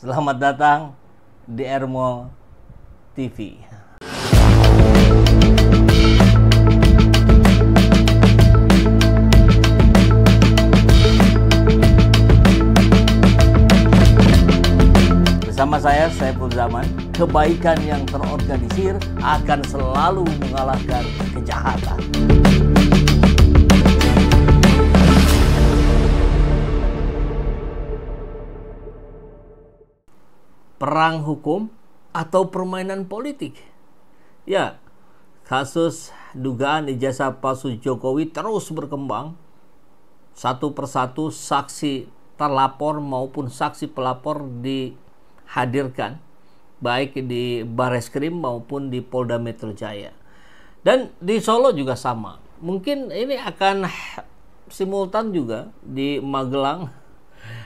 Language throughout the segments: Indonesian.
Selamat datang di Ermo TV. Bersama saya, Saiful Zaman, kebaikan yang terorganisir akan selalu mengalahkan kejahatan. Perang hukum atau permainan politik? Ya, kasus dugaan ijazah palsu Jokowi terus berkembang. Satu persatu saksi terlapor maupun saksi pelapor dihadirkan, baik di Barreskrim maupun di Polda Metro Jaya. Dan di Solo juga sama. Mungkin ini akan simultan juga di Magelang,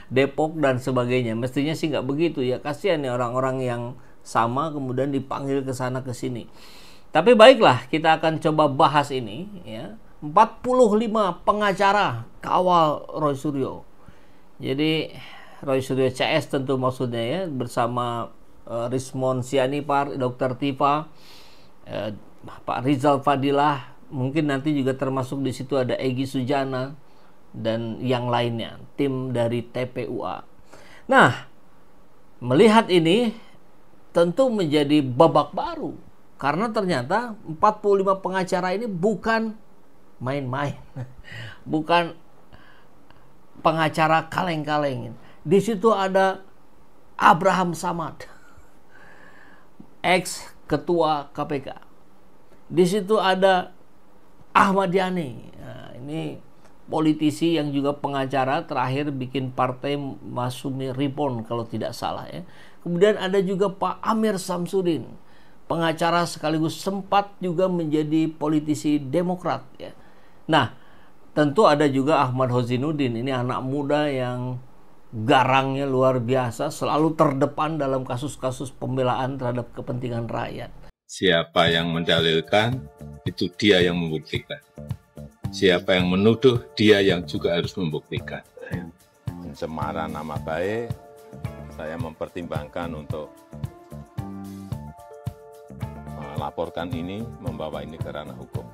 Depok dan sebagainya. Mestinya sih nggak begitu ya, kasihan ya orang-orang yang sama kemudian dipanggil ke sana ke sini. Tapi baiklah, kita akan coba bahas ini ya. 45 pengacara kawal Roy Suryo. Jadi Roy Suryo CS tentu maksudnya ya, bersama Rismon Sianipar, Dr. Tifa, Pak Rizal Fadilah, mungkin nanti juga termasuk di situ ada Egy Sujana dan yang lainnya, tim dari TPUA. Nah, melihat ini tentu menjadi babak baru karena ternyata 45 pengacara ini bukan main-main. Bukan pengacara kaleng-kaleng. Di situ ada Abraham Samad, ex ketua KPK. Di situ ada Ahmad Yani. Nah, ini politisi yang juga pengacara, terakhir bikin partai Masumi Ripon kalau tidak salah ya. Kemudian ada juga Pak Amir Samsudin, pengacara sekaligus sempat juga menjadi politisi Demokrat ya. Nah, tentu ada juga Ahmad Hozinuddin, ini anak muda yang garangnya luar biasa, selalu terdepan dalam kasus-kasus pembelaan terhadap kepentingan rakyat. Siapa yang mendalilkan, itu dia yang membuktikan. Siapa yang menuduh, dia yang juga harus membuktikan. Pencemaran nama baik, saya mempertimbangkan untuk melaporkan ini, membawa ini ke ranah hukum.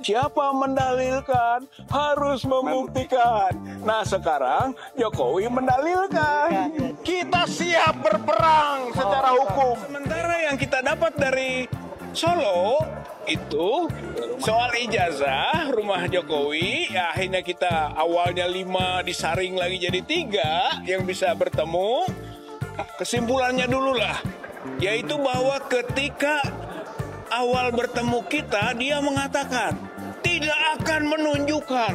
Siapa mendalilkan harus membuktikan. Nah sekarang Jokowi mendalilkan. Kita siap berperang secara hukum. Sementara yang kita dapat dari Solo itu soal ijazah rumah Jokowi, ya akhirnya kita awalnya 5 disaring lagi jadi 3 yang bisa bertemu. Kesimpulannya dulu lah, yaitu bahwa ketika awal bertemu kita, dia mengatakan tidak akan menunjukkan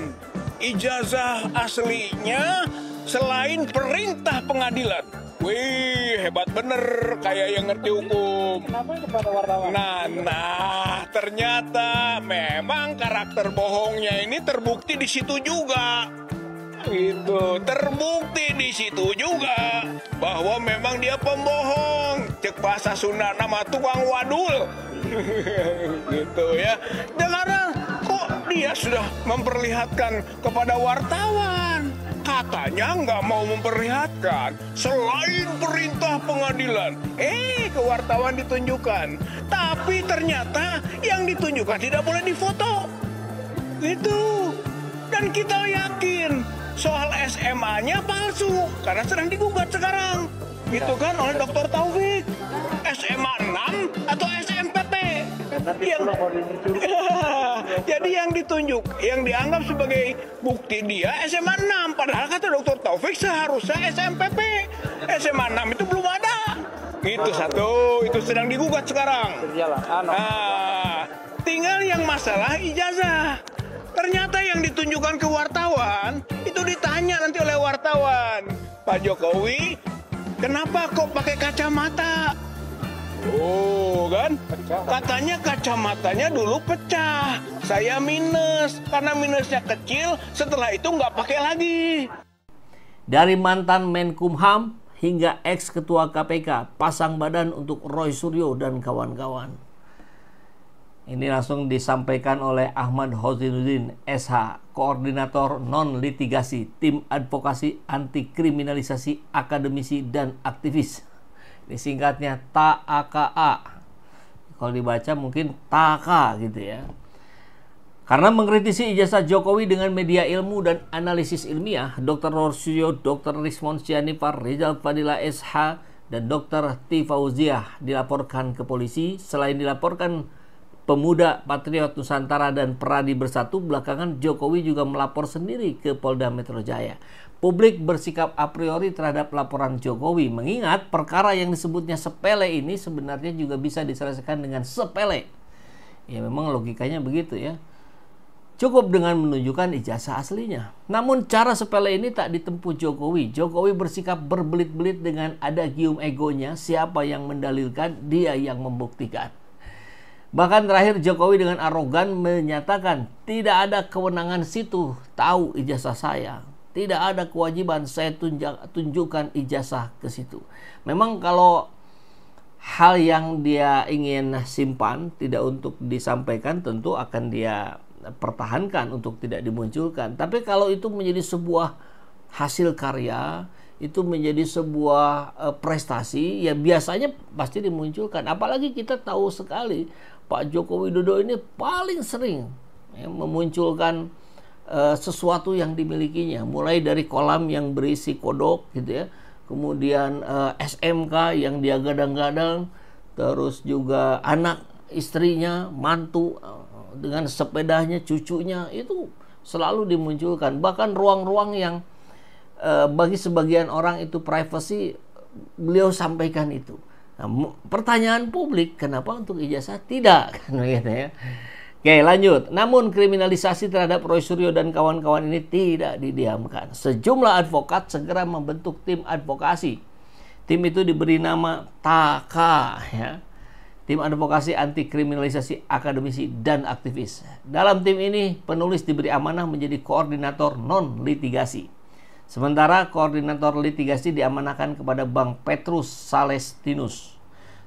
ijazah aslinya selain perintah pengadilan. Wih, hebat bener, kayak yang ngerti hukum. Kenapa kepada wartawan? Nah, ternyata memang karakter bohongnya ini terbukti di situ juga. Gitu, terbukti di situ juga bahwa memang dia pembohong. Cek bahasa Sunda nama tukang wadul. Gitu ya. Sekarang kok dia sudah memperlihatkan kepada wartawan, katanya nggak mau memperlihatkan selain perintah pengadilan. Ke wartawan ditunjukkan, tapi ternyata yang ditunjukkan tidak boleh difoto. Itu. Dan kita yakin soal SMA-nya palsu karena sedang digugat sekarang. Itu kan oleh Dr. Taufik. SMA 6 atau SMPT. Jadi yang ditunjuk, yang dianggap sebagai bukti dia SMA 6. Padahal kata Dr. Taufik seharusnya SMPP. SMA 6 itu belum ada. Itu satu, itu sedang digugat sekarang. Nah, tinggal yang masalah ijazah. Ternyata yang ditunjukkan ke wartawan, itu ditanya nanti oleh wartawan. Pak Jokowi, kenapa kok pakai kacamata? Oh kan, katanya kacamatanya dulu pecah, saya minus, karena minusnya kecil, setelah itu nggak pakai lagi. Dari mantan Menkumham hingga ex-ketua KPK, pasang badan untuk Roy Suryo dan kawan-kawan. Ini langsung disampaikan oleh Ahmad Hozainuddin, SH, Koordinator Non-Litigasi, Tim Advokasi Anti Kriminalisasi Akademisi dan Aktivis. Ini singkatnya TAKA. Kalau dibaca mungkin TAKA gitu ya. Karena mengkritisi ijazah Jokowi dengan media ilmu dan analisis ilmiah, Dr. Rorsio, Dr. Rismon Sianipar, Rizal Fadila SH, dan Dr. T. Fauziah dilaporkan ke polisi. Selain dilaporkan Pemuda Patriot Nusantara dan Peradi Bersatu, belakangan Jokowi juga melapor sendiri ke Polda Metro Jaya. Publik bersikap a priori terhadap laporan Jokowi, mengingat perkara yang disebutnya sepele ini sebenarnya juga bisa diselesaikan dengan sepele. Ya memang logikanya begitu ya. Cukup dengan menunjukkan ijazah aslinya. Namun cara sepele ini tak ditempuh Jokowi. Jokowi bersikap berbelit-belit dengan ada gium egonya, siapa yang mendalilkan, dia yang membuktikan. Bahkan terakhir Jokowi dengan arogan menyatakan tidak ada kewenangan situ tahu ijazah saya. Tidak ada kewajiban saya tunjukkan ijazah ke situ. Memang kalau hal yang dia ingin simpan tidak untuk disampaikan tentu akan dia pertahankan untuk tidak dimunculkan. Tapi kalau itu menjadi sebuah hasil karya, itu menjadi sebuah prestasi, ya biasanya pasti dimunculkan. Apalagi kita tahu sekali Pak Joko Widodo ini paling sering ya, memunculkan sesuatu yang dimilikinya, mulai dari kolam yang berisi kodok gitu ya, kemudian SMK yang dia gadang-gadang, terus juga anak istrinya, mantu dengan sepedanya, cucunya itu selalu dimunculkan. Bahkan ruang-ruang yang bagi sebagian orang itu privacy, beliau sampaikan itu. Nah, pertanyaan publik, kenapa untuk ijazah tidak? Kan gitu ya. Oke, lanjut. Namun kriminalisasi terhadap Roy Suryo dan kawan-kawan ini tidak didiamkan. Sejumlah advokat segera membentuk tim advokasi. Tim itu diberi nama TAKA, ya. Tim Advokasi Anti Kriminalisasi Akademisi dan Aktivis. Dalam tim ini, penulis diberi amanah menjadi koordinator non-litigasi. Sementara koordinator litigasi diamanahkan kepada Bang Petrus Salestinus.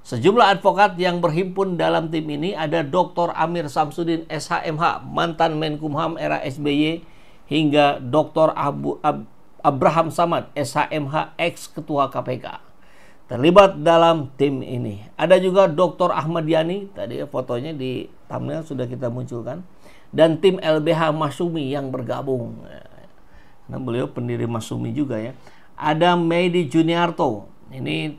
Sejumlah advokat yang berhimpun dalam tim ini ada Dr. Amir Samsudin SHMH, mantan Menkumham era SBY, hingga Dr. Abraham Samad SHMH, ex-ketua KPK. Terlibat dalam tim ini. Ada juga Dr. Ahmad Yani, tadi fotonya di thumbnail sudah kita munculkan, dan tim LBH Masyumi yang bergabung. Nah, beliau pendiri Masyumi juga ya. Ada Medi Juniarto, ini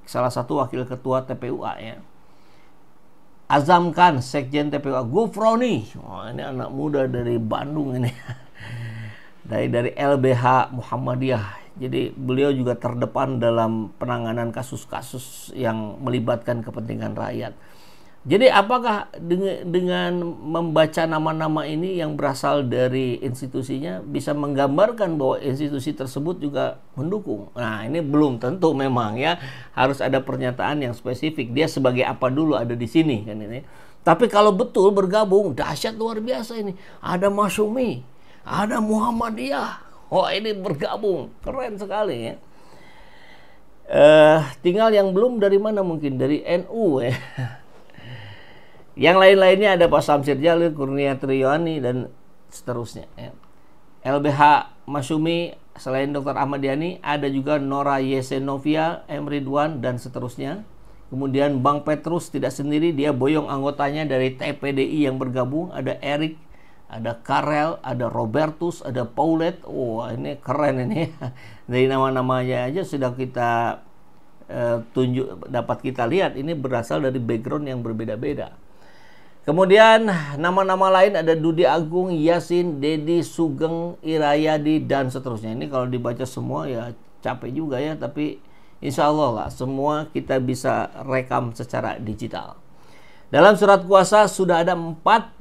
salah satu wakil ketua TPUA ya. Azam Khan, Sekjen TPUA. Gufroni, ini anak muda dari Bandung ini. dari LBH Muhammadiyah. Jadi beliau juga terdepan dalam penanganan kasus-kasus yang melibatkan kepentingan rakyat. Jadi apakah dengan membaca nama-nama ini yang berasal dari institusinya bisa menggambarkan bahwa institusi tersebut juga mendukung? Nah, ini belum tentu memang ya. Harus ada pernyataan yang spesifik. Dia sebagai apa dulu ada di sini kan ini. Tapi kalau betul bergabung, dahsyat luar biasa ini. Ada Masyumi, ada Muhammadiyah. Oh, ini bergabung. Keren sekali ya. Tinggal yang belum dari mana mungkin? Dari NU ya. Yang lain-lainnya ada Pak Samsir Jalil, Kurnia Triyoani, dan seterusnya. LBH Masyumi, selain Dr. Ahmad Yani, ada juga Nora Yesenovia, M. Ridwan, dan seterusnya. Kemudian Bang Petrus tidak sendiri, dia boyong anggotanya dari TPDI yang bergabung. Ada Erik, ada Karel, ada Robertus, ada Paulette. Wah, ini keren ini. Dari nama-namanya aja sudah kita dapat kita lihat, ini berasal dari background yang berbeda-beda. Kemudian nama-nama lain ada Dudi Agung, Yasin, Dedi, Sugeng, Irayadi, dan seterusnya. Ini kalau dibaca semua ya capek juga ya, tapi insya Allah lah semua kita bisa rekam secara digital. Dalam surat kuasa sudah ada 45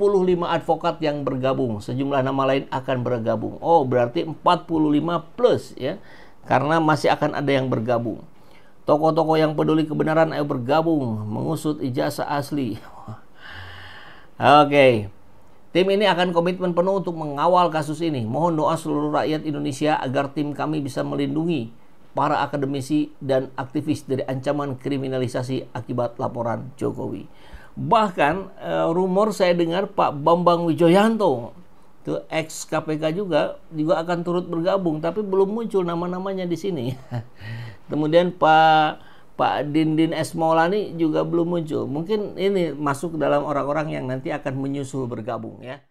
advokat yang bergabung. Sejumlah nama lain akan bergabung. Oh, berarti 45 plus ya, karena masih akan ada yang bergabung. Tokoh-tokoh yang peduli kebenaran ayo bergabung mengusut ijazah asli. Oke. Tim ini akan komitmen penuh untuk mengawal kasus ini. Mohon doa seluruh rakyat Indonesia agar tim kami bisa melindungi para akademisi dan aktivis dari ancaman kriminalisasi akibat laporan Jokowi. Bahkan rumor saya dengar Pak Bambang Wijoyanto, itu ex KPK juga akan turut bergabung, tapi belum muncul nama-namanya di sini. Kemudian Pak Dindin S. Maulani juga belum muncul. Mungkin ini masuk dalam orang-orang yang nanti akan menyusul bergabung ya.